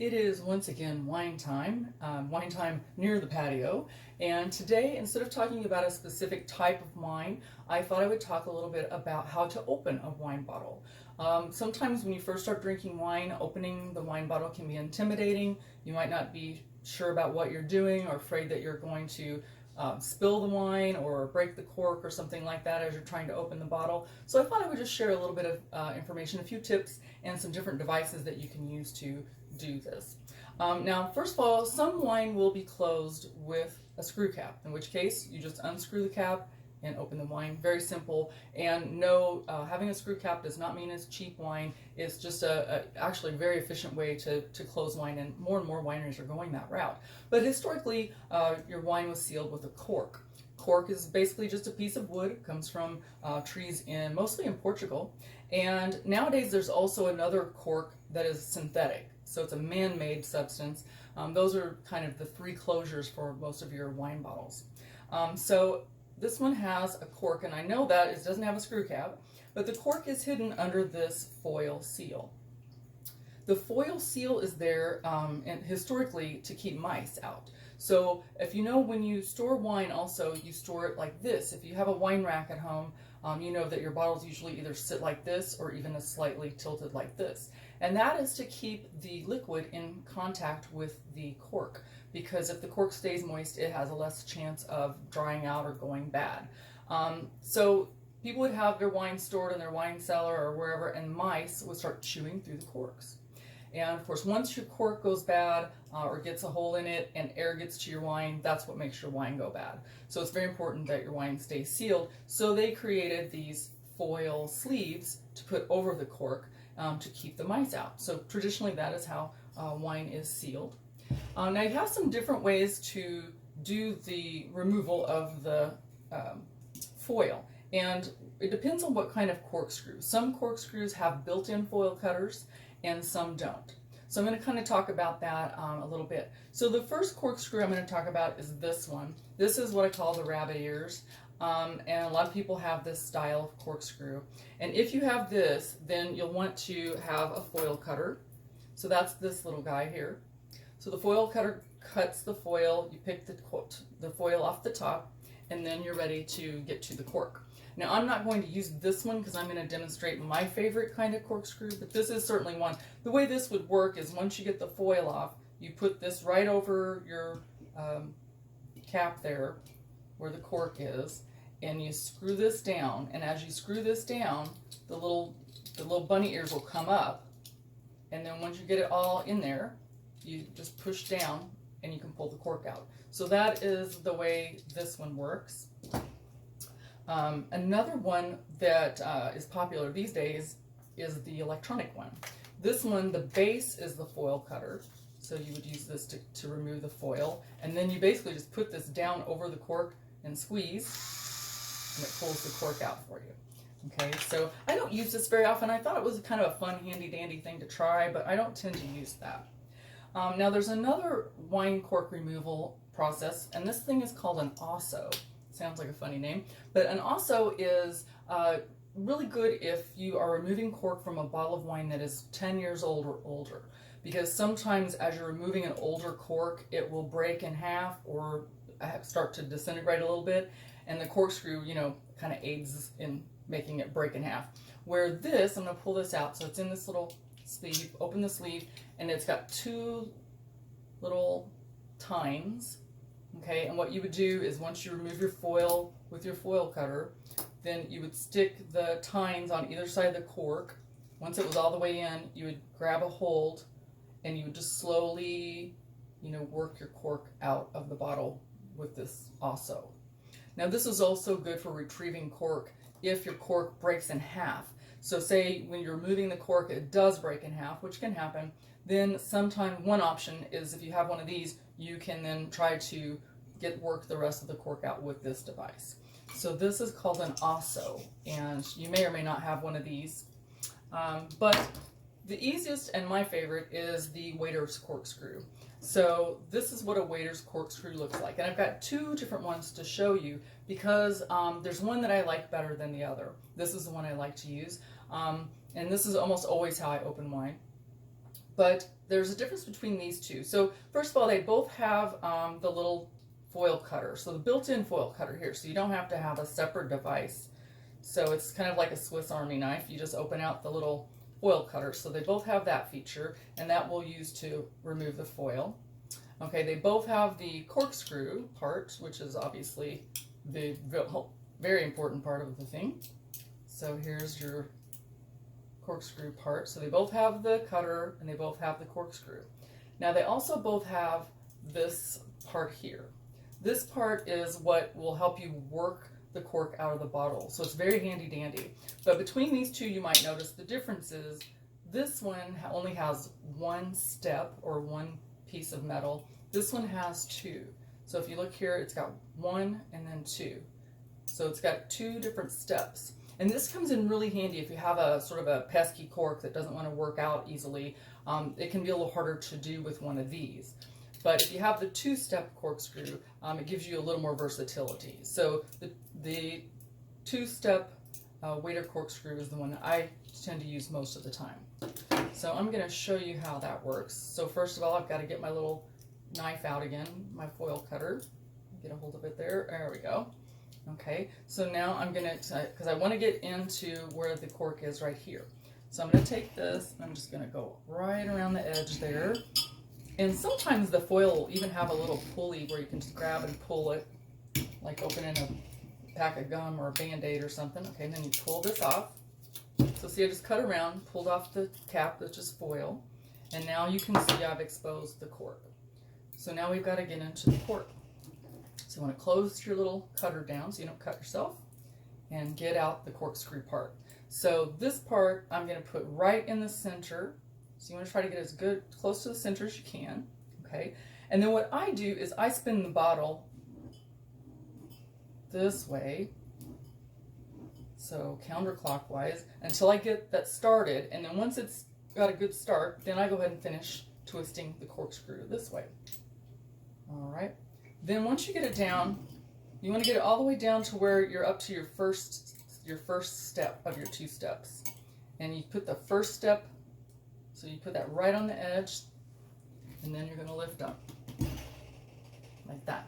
It is once again wine time near the patio. And today, instead of talking about a specific type of wine, I thought I would talk a little bit about how to open a wine bottle. Sometimes when you first start drinking wine, opening the wine bottle can be intimidating. You might not be sure about what you're doing or afraid that you're going to spill the wine or break the cork or something like that as you're trying to open the bottle. So I thought I would just share a little bit of information, a few tips, and some different devices that you can use to do this. Now, first of all, some wine will be closed with a screw cap, in which case you just unscrew the cap and open the wine. Very simple. And no, having a screw cap does not mean it's cheap wine. It's just actually a very efficient way to close wine, and more wineries are going that route. But historically, your wine was sealed with a cork. Cork is basically just a piece of wood. It comes from trees mostly in Portugal. And nowadays there's also another cork that is synthetic. So it's a man-made substance. Those are kind of the three closures for most of your wine bottles. So this one has a cork, and I know that it doesn't have a screw cap, but the cork is hidden under this foil seal. The foil seal is there and historically to keep mice out. So if you know, when you store wine also, you store it like this. If you have a wine rack at home, you know that your bottles usually either sit like this or even slightly tilted like this. And that is to keep the liquid in contact with the cork, because if the cork stays moist, it has a less chance of drying out or going bad. So people would have their wine stored in their wine cellar or wherever, and mice would start chewing through the corks. And of course, once your cork goes bad or gets a hole in it and air gets to your wine, that's what makes your wine go bad. So it's very important that your wine stays sealed. So they created these foil sleeves to put over the cork to keep the mice out. So traditionally, that is how wine is sealed. Now you have some different ways to do the removal of the foil, and it depends on what kind of corkscrew. Some corkscrews have built-in foil cutters and some don't. So I'm going to kind of talk about that a little bit. So the first corkscrew I'm going to talk about is this one. This is what I call the rabbit ears. And a lot of people have this style of corkscrew. And if you have this, then you'll want to have a foil cutter. So that's this little guy here. So the foil cutter cuts the foil, you pick the foil off the top, and then you're ready to get to the cork. Now, I'm not going to use this one because I'm going to demonstrate my favorite kind of corkscrew, but this is certainly one. The way this would work is once you get the foil off, you put this right over your cap there where the cork is, and you screw this down. And as you screw this down, the little bunny ears will come up, and then once you get it all in there, you just push down and you can pull the cork out. So that is the way this one works. Another one that is popular these days is the electronic one. This one, the base is the foil cutter. So you would use this to remove the foil. And then you basically just put this down over the cork and squeeze, and it pulls the cork out for you. Okay, so I don't use this very often. I thought it was kind of a fun, handy-dandy thing to try, but I don't tend to use that. Now there's another wine cork removal process, and this thing is called an osso. Sounds like a funny name, but an osso is really good if you are removing cork from a bottle of wine that is 10 years old or older, because sometimes as you're removing an older cork, it will break in half or start to disintegrate a little bit, and the corkscrew, kind of aids in making it break in half. Where this, I'm going to pull this out, so it's in this little sleeve, open the sleeve, and it's got two little tines. Okay, and what you would do is once you remove your foil with your foil cutter, then you would stick the tines on either side of the cork. Once it was all the way in, you would grab a hold and you would just slowly, work your cork out of the bottle with this osso. Now this is also good for retrieving cork if your cork breaks in half. So say when you're removing the cork, it does break in half, which can happen. Then sometime one option is if you have one of these, you can then try to work the rest of the cork out with this device. So this is called an osso, and you may or may not have one of these. But the easiest and my favorite is the waiter's corkscrew. So this is what a waiter's corkscrew looks like. And I've got two different ones to show you because there's one that I like better than the other. This is the one I like to use. And this is almost always how I open wine. But there's a difference between these two. So first of all, they both have the little foil cutter. So the built-in foil cutter here, so you don't have to have a separate device. So it's kind of like a Swiss Army knife. You just open out the little foil cutter. So they both have that feature, and that we'll use to remove the foil. Okay, they both have the corkscrew part, which is obviously the very important part of the thing. So here's your corkscrew part. So they both have the cutter and they both have the corkscrew. Now they also both have this part here. This part is what will help you work the cork out of the bottle. So it's very handy dandy. But between these two, you might notice the difference is this one only has one step or one piece of metal. This one has two. So if you look here, it's got one and then two. So it's got two different steps. And this comes in really handy if you have a sort of a pesky cork that doesn't want to work out easily. It can be a little harder to do with one of these. But if you have the two-step corkscrew, it gives you a little more versatility. So the two-step waiter corkscrew is the one that I tend to use most of the time. So I'm going to show you how that works. So first of all, I've got to get my little knife out again, my foil cutter. Get a hold of it there. There we go. Okay, so now I'm going to, because I want to get into where the cork is right here. So I'm going to take this, and I'm just going to go right around the edge there. And sometimes the foil will even have a little pulley where you can just grab and pull it, like opening a pack of gum or a Band-Aid or something. Okay, and then you pull this off. So see, I just cut around, pulled off the cap that's just foil, and now you can see I've exposed the cork. So now we've got to get into the cork. So you want to close your little cutter down so you don't cut yourself and get out the corkscrew part. So this part I'm going to put right in the center. So you want to try to get as close to the center as you can. Okay. And then what I do is I spin the bottle this way, so counterclockwise, until I get that started. And then once it's got a good start, then I go ahead and finish twisting the corkscrew this way. All right. Then once you get it down, you want to get it all the way down to where you're up to your first step of your two steps. And you put the first step, so you put that right on the edge, and then you're going to lift up like that.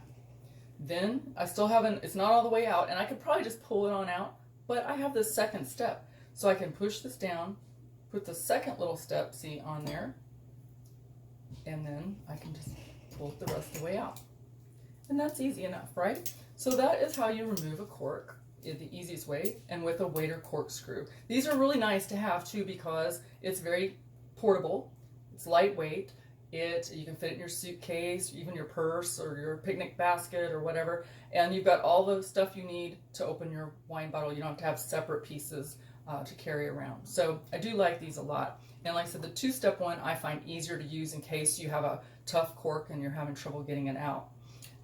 Then I still haven't, it's not all the way out, and I could probably just pull it on out, but I have this second step. So I can push this down, put the second little step, see, on there, and then I can just pull it the rest of the way out. And that's easy enough, right? So that is how you remove a cork in the easiest way, and with a waiter corkscrew. These are really nice to have too because it's very portable, it's lightweight, you can fit it in your suitcase, even your purse or your picnic basket or whatever, and you've got all the stuff you need to open your wine bottle. You don't have to have separate pieces to carry around. So I do like these a lot. And like I said, the two-step one I find easier to use in case you have a tough cork and you're having trouble getting it out.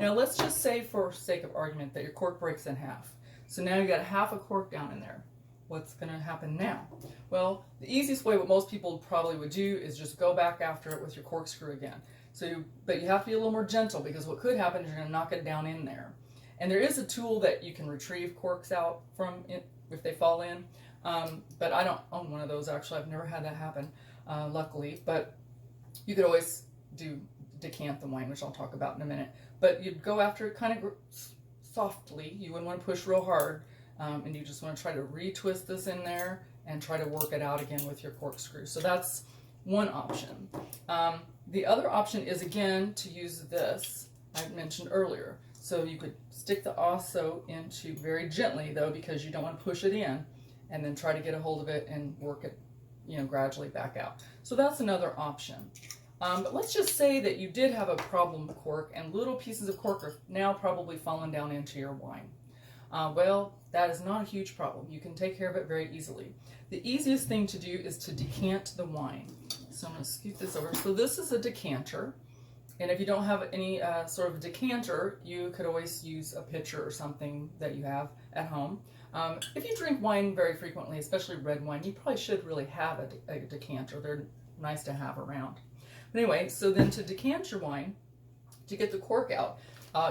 Now let's just say, for sake of argument, that your cork breaks in half. So now you've got half a cork down in there. What's going to happen now? Well, the easiest way, what most people probably would do, is just go back after it with your corkscrew again. But you have to be a little more gentle, because what could happen is you're going to knock it down in there. And there is a tool that you can retrieve corks out from it if they fall in. But I don't own one of those, actually. I've never had that happen, luckily. But you could always decant the wine, which I'll talk about in a minute. But you'd go after it kind of softly. You wouldn't want to push real hard. And you just want to try to retwist this in there and try to work it out again with your corkscrew. So that's one option. The other option is, again, to use this I mentioned earlier. So you could stick the also into, very gently though, because you don't want to push it in, and then try to get a hold of it and work it, gradually back out. So that's another option. But let's just say that you did have a problem with cork, and little pieces of cork are now probably falling down into your wine. Well, that is not a huge problem. You can take care of it very easily. The easiest thing to do is to decant the wine. So I'm going to scoot this over. So this is a decanter. And if you don't have any sort of decanter, you could always use a pitcher or something that you have at home. If you drink wine very frequently, especially red wine, you probably should really have a decanter. They're nice to have around. But anyway, so then to decant your wine, to get the cork out,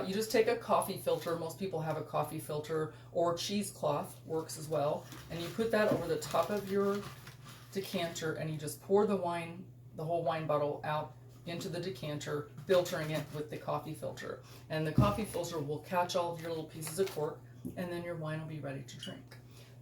you just take a coffee filter. Most people have a coffee filter, or cheesecloth works as well. And you put that over the top of your decanter, and you just pour the wine, the whole wine bottle out into the decanter, filtering it with the coffee filter. And the coffee filter will catch all of your little pieces of cork, and then your wine will be ready to drink.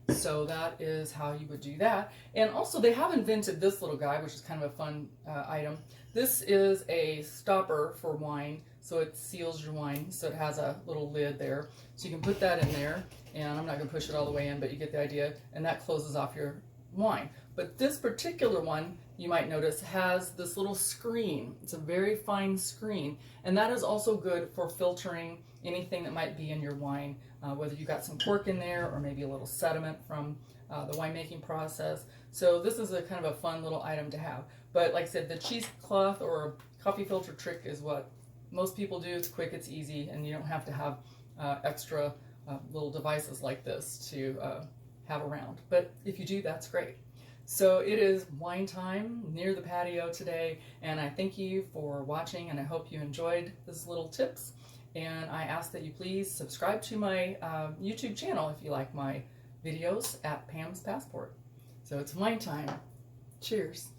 So that is how you would do that. And also they have invented this little guy, which is kind of a fun item. This is a stopper for wine, so it seals your wine. So it has a little lid there. So you can put that in there, and I'm not going to push it all the way in, but you get the idea, and that closes off your wine. But this particular one, you might notice, has this little screen. It's a very fine screen, and that is also good for filtering anything that might be in your wine, whether you got some cork in there or maybe a little sediment from the winemaking process. So this is a kind of a fun little item to have. But like I said, the cheesecloth or coffee filter trick is what most people do. It's quick, it's easy, and you don't have to have extra little devices like this to have around. But if you do, that's great. So it is wine time near the patio today, and I thank you for watching, and I hope you enjoyed these little tips. And I ask that you please subscribe to my YouTube channel if you like my videos at Pam's Passport. So it's wine time. Cheers.